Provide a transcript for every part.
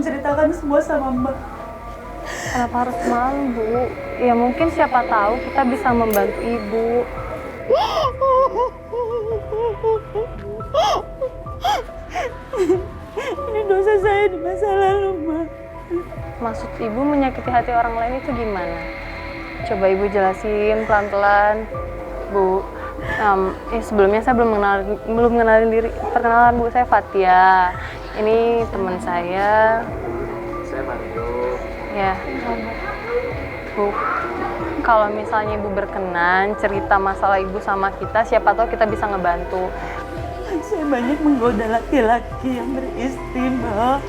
menceritakan semua sama Mbak. Kenapa harus malu, Bu? Ya mungkin siapa tahu kita bisa membantu Ibu. Ini dosa saya di masa lalu, Mbak. Maksud Ibu menyakiti hati orang lain itu gimana? Coba Ibu jelasin pelan-pelan, Bu. Sebelumnya saya belum mengenalin diri. Perkenalan, Bu, saya Fatia. Ini teman saya. Saya Mario. Ya, Bu. Kalau misalnya Ibu berkenan cerita masalah Ibu sama kita, siapa tahu kita bisa ngebantu. Saya banyak menggoda laki-laki yang beristri, Mbak.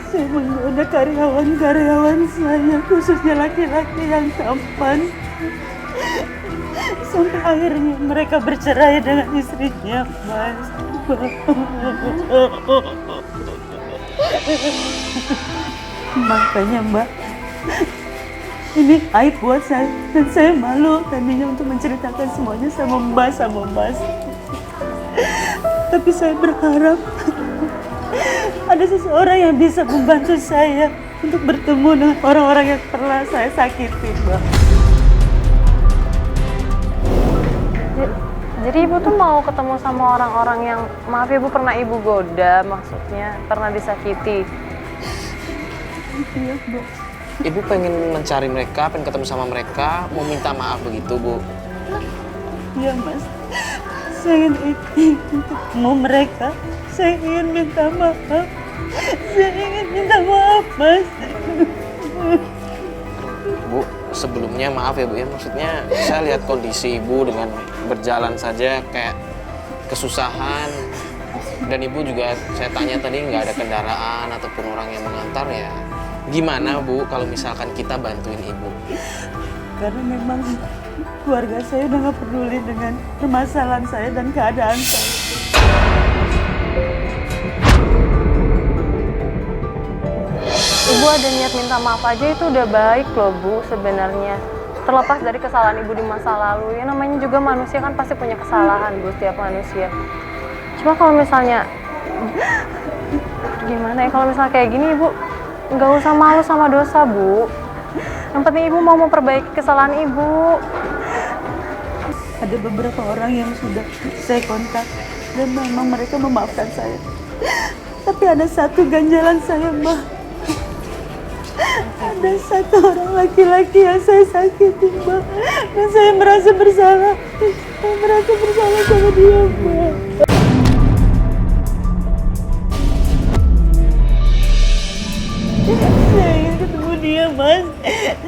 Saya menggoda karyawan-karyawan saya, khususnya laki-laki yang tampan. Sampai akhirnya mereka bercerai dengan istrinya, Mas. Makanya, Mbak, ini aib buat saya. Dan saya malu tadinya untuk menceritakan semuanya sama Mbak, sama Mas. Tapi saya berharap ada seseorang yang bisa membantu saya untuk bertemu dengan orang-orang yang pernah saya sakiti, Mbak. Jadi Ibu tuh mau ketemu sama orang-orang yang, maaf Ibu, pernah Ibu goda, maksudnya pernah disakiti. Iya, Bu. Ibu pengen mencari mereka, pengen ketemu sama mereka, mau minta maaf begitu, Bu? Iya, Mas. Saya ingin ketemu mereka. Saya ingin minta maaf. Saya ingin minta maaf, Mas. Bu, sebelumnya maaf ya, Bu ya. Maksudnya saya lihat kondisi Ibu dengan berjalan saja kayak kesusahan. Dan Ibu juga saya tanya tadi nggak ada kendaraan ataupun orang yang mengantar ya. Gimana, Bu, kalau misalkan kita bantuin Ibu? Karena memang keluarga saya udah nggak peduli dengan permasalahan saya dan keadaan saya. Ibu ada niat minta maaf aja itu udah baik loh, Bu, sebenarnya. Terlepas dari kesalahan Ibu di masa lalu, ya namanya juga manusia kan pasti punya kesalahan, Bu, setiap manusia. Cuma kalau misalnya, gimana ya, kalau misalnya kayak gini Ibu nggak usah malu sama dosa, Bu. Yang penting Ibu mau memperbaiki kesalahan Ibu. Ada beberapa orang yang sudah saya kontak dan memang mereka memaafkan saya. Tapi ada satu ganjalan saya, Mbak. Ada satu orang laki-laki yang saya sakiti, Mbak. Dan saya merasa bersalah. Saya merasa bersalah sama dia, Mbak. Saya ingin ketemu dia, Mas.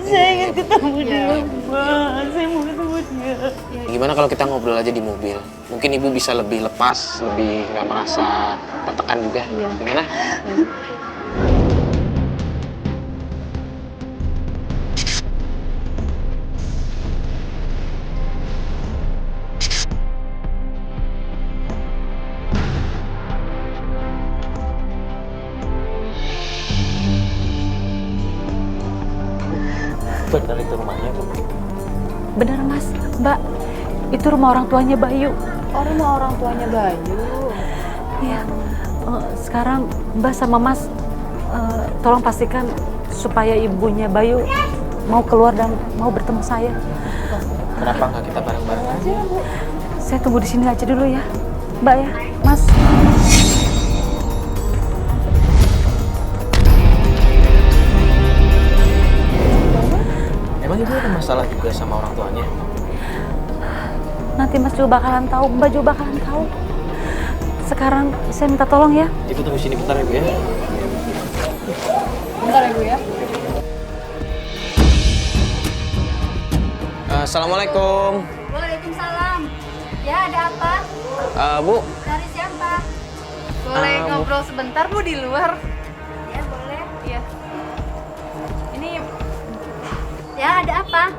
Saya ingin ketemu dia, Mas. Saya mau ketemu dia. Gimana kalau kita ngobrol aja di mobil? Mungkin Ibu bisa lebih lepas, lebih nggak merasa tertekan juga. Gimana? Benar itu rumahnya, Bu? Bener, Mas, Mbak, itu rumah orang tuanya Bayu. Oh, rumah orang tuanya Bayu. Iya, sekarang Mbak sama Mas tolong pastikan supaya ibunya Bayu mau keluar dan mau bertemu saya. Kenapa nggak kita bareng-bareng aja? Saya tunggu di sini aja dulu ya, Mbak ya, Mas. Emang Ibu ada masalah juga sama orang tuanya? Nanti Mas juga bakalan tahu, Mbak juga bakalan tahu. Sekarang saya minta tolong ya. Ibu tunggu sini bentar ya, Bu ya. Bentar ya, Bu ya. Assalamualaikum. Waalaikumsalam. Ya, ada apa? Bu, Dari siapa? Boleh Bu. ngobrol sebentar, Bu, di luar? Ya, boleh. Iya. Ini Ya, ada apa?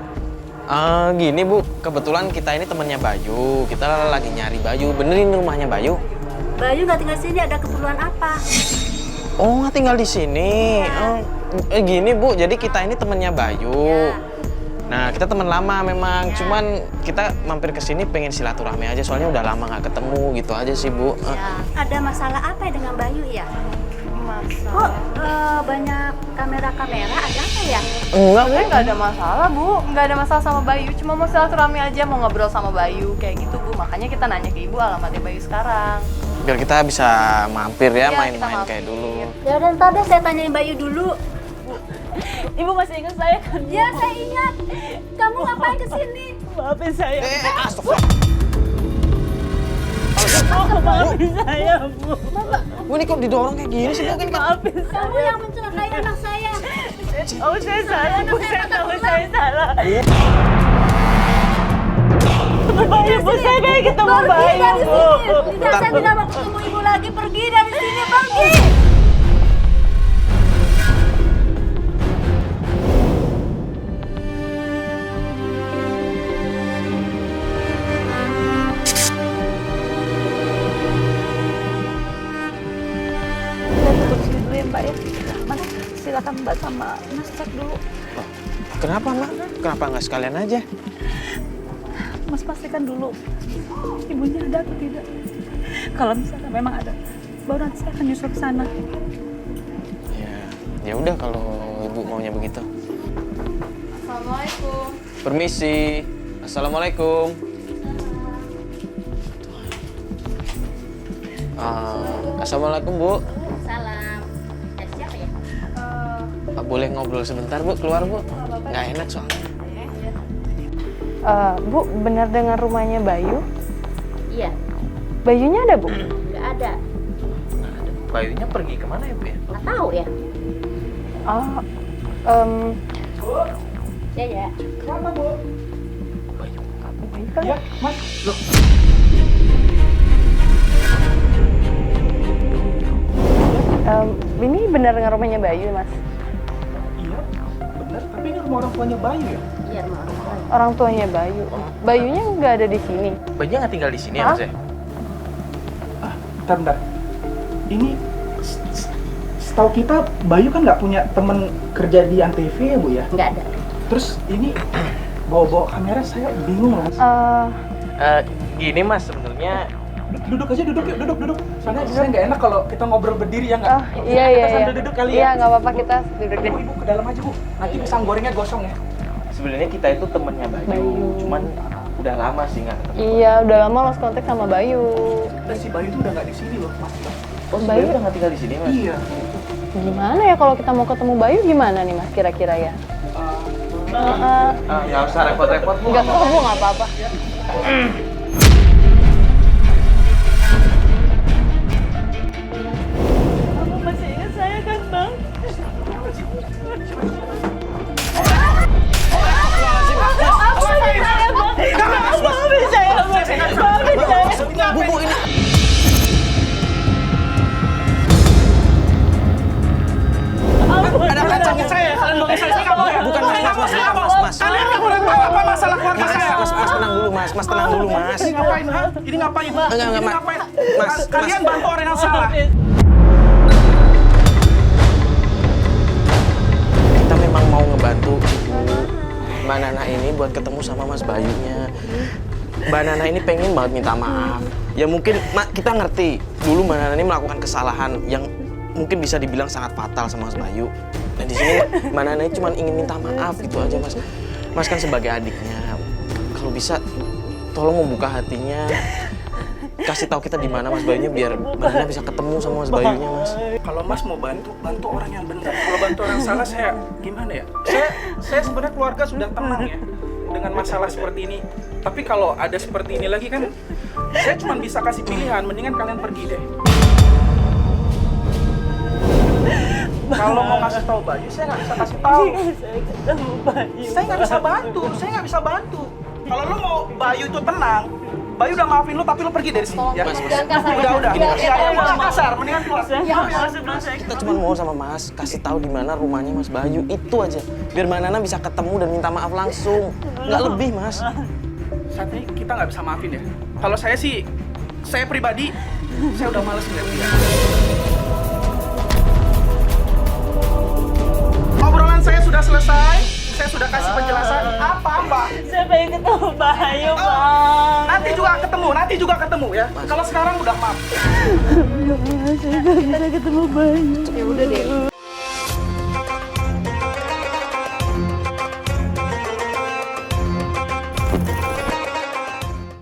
gini Bu, kebetulan kita ini temannya Bayu. Kita lagi nyari Bayu. Bener ini rumahnya Bayu? Bayu nggak tinggal sini, ada keperluan apa? Oh, nggak tinggal di sini. Gini Bu, jadi kita ini temannya Bayu. Ya. Nah, kita teman lama memang, cuman kita mampir ke sini pengen silaturahmi aja, soalnya udah lama nggak ketemu gitu aja sih, Bu. Ya. Ada masalah apa ya dengan Bayu ya? Masalah. Kok banyak kamera-kamera, ada apa ya? Enggak, Sebenarnya nggak ada masalah, Bu. Nggak ada masalah sama Bayu. Cuma mau silaturahmi aja, mau ngobrol sama Bayu. Kayak gitu, Bu. Makanya kita nanya ke Ibu alamatnya Bayu sekarang. biar kita bisa mampir ya, Iya, main-main kita kayak mampir. dulu. Ya udah ntar deh saya tanyain Bayu dulu. Ibu masih ingat saya kan? Ya saya ingat. Kamu ngapain kesini? Maafin saya. Astagfirullah. Maafin saya, Bu. Bu, ini kok didorong kayak gini sih, Bu? Kan Maafin Kamu yang mencelakai anak saya. Oh, saya salah, Bu. Saya tahu saya salah. Bayu, Bu, saya pengen ketemu Pergi Bayu, dari Bu. sini. Tidak, saya tidak mau ketemu ibu lagi. Pergi dari sini, pergi. Kita tutup sini dulu ya Mbak ya. Mas, silakan Mbak sama Mas cek dulu. kenapa, Mak? Kenapa nggak sekalian aja? Mas pastikan dulu ibunya ada atau tidak. Kalau misalnya memang ada, baru nanti saya akan nyusul ke sana. Ya udah kalau Ibu maunya begitu. Assalamualaikum. Permisi. Assalamualaikum. Assalamualaikum, Bu. Salam. Dari siapa ya? Boleh ngobrol sebentar, Bu? Keluar, Bu? Nggak enak soalnya. Bu, benar dengan rumahnya Bayu? Iya, Bayunya ada, Bu? nggak ada. Bayunya pergi kemana ya, Bu ya? Nggak tahu ya. Oh, Ya ya. Bayu. Bayu kali. Ya, Mas. Loh, Ini benar dengan rumahnya Bayu, Mas? iya, benar. Tapi ini rumah orang tuanya Bayu ya? Iya, rumah orang tua. Orang tuanya Bayu. Bayunya nggak ada di sini. Bayunya nggak tinggal di sini ya, Hah? Mas ya? Bentar. Ini setahu kita Bayu kan nggak punya temen kerja di Antv ya, Bu ya? Nggak ada. Terus ini bawa-bawa kamera saya bingung loh, Mas. Gini, Mas, sebenarnya Duduk aja, duduk yuk, duduk. Soalnya saya nggak enak kalau kita ngobrol berdiri ya nggak? Oh, iya, Kita iya. sambil duduk kali Iya, ya? nggak apa-apa, kita duduk deh. Ibu ke dalam aja, Bu. Nanti pisang gorengnya gosong ya. sebenarnya kita itu temennya Bayu, cuman udah lama sih nggak ketemu. Iya, udah lama lost contact sama Bayu. Dan si Bayu tuh udah nggak di sini loh, Mas. Oh, Bayu Bayu udah nggak tinggal di sini, Mas? Iya. Gimana ya kalau kita mau ketemu Bayu gimana nih, Mas, kira-kira ya? Ya usah repot-repot, Bu. Enggak, Bu, nggak apa-apa. Kamu masih ingat saya kan, Bang? Maafin saya, Bang. Maafin saya. Bu, ini. Ada kacangin saya, kalian bawa saya nggak mau ya? Bukan, Mas. Kalian nggak boleh tahu apa masalah keluarga saya. Mas, tenang dulu, Mas. Mas, tenang dulu, Mas. Ini ngapain, ha? Ini ngapain? Enggak, Ini Mas. ngapain? Mas, Kalian bantu orang yang salah. Kita memang mau ngebantu Mbak Nana ini buat ketemu sama Mas Bayunya. Mbak Nana ini pengen banget minta maaf. Ya mungkin kita ngerti dulu Mbak Nana ini melakukan kesalahan yang mungkin bisa dibilang sangat fatal sama Mas Bayu. Dan di sini Mbak Nana ini cuma ingin minta maaf gitu aja, Mas. Mas kan sebagai adiknya, kalau bisa tolong membuka hatinya, kasih tahu kita di mana Mas Bayunya biar Mbak Nana bisa ketemu sama Mas Bayunya, Mas. Kalau Mas mau bantu, bantu orang yang benar. Kalau bantu orang salah, saya gimana ya? Saya sebenarnya keluarga sudah tenang ya dengan masalah seperti ini. Tapi kalau ada seperti ini lagi kan, saya cuma bisa kasih pilihan. Mendingan kalian pergi deh. Kalau mau ngasih tahu Bayu, saya nggak bisa kasih tahu. Saya ketemu Bayu. Saya nggak bisa bantu. Saya nggak bisa bantu. Kalau lo mau Bayu itu tenang, Bayu udah maafin lo, tapi lo pergi dari sini. Ya? Mas. Udah. Ya, jangan kasar. Mendingan keluar. Saya nggak maksud, Bang. Saya Kita cuma mau sama Mas kasih tahu di mana rumahnya Mas Bayu, itu aja. Biar Mbak Nana bisa ketemu dan minta maaf langsung. Nggak lebih, Mas. Saat ini kita nggak bisa maafin ya. Kalau saya sih, saya pribadi, saya udah males ngeliat dia. Obrolan saya sudah selesai. Saya sudah kasih penjelasan apa Bayu, Bang. Nanti juga ketemu ya. Kalau sekarang udah maaf. Saya nggak bisa ketemu Bayu. Ya udah deh.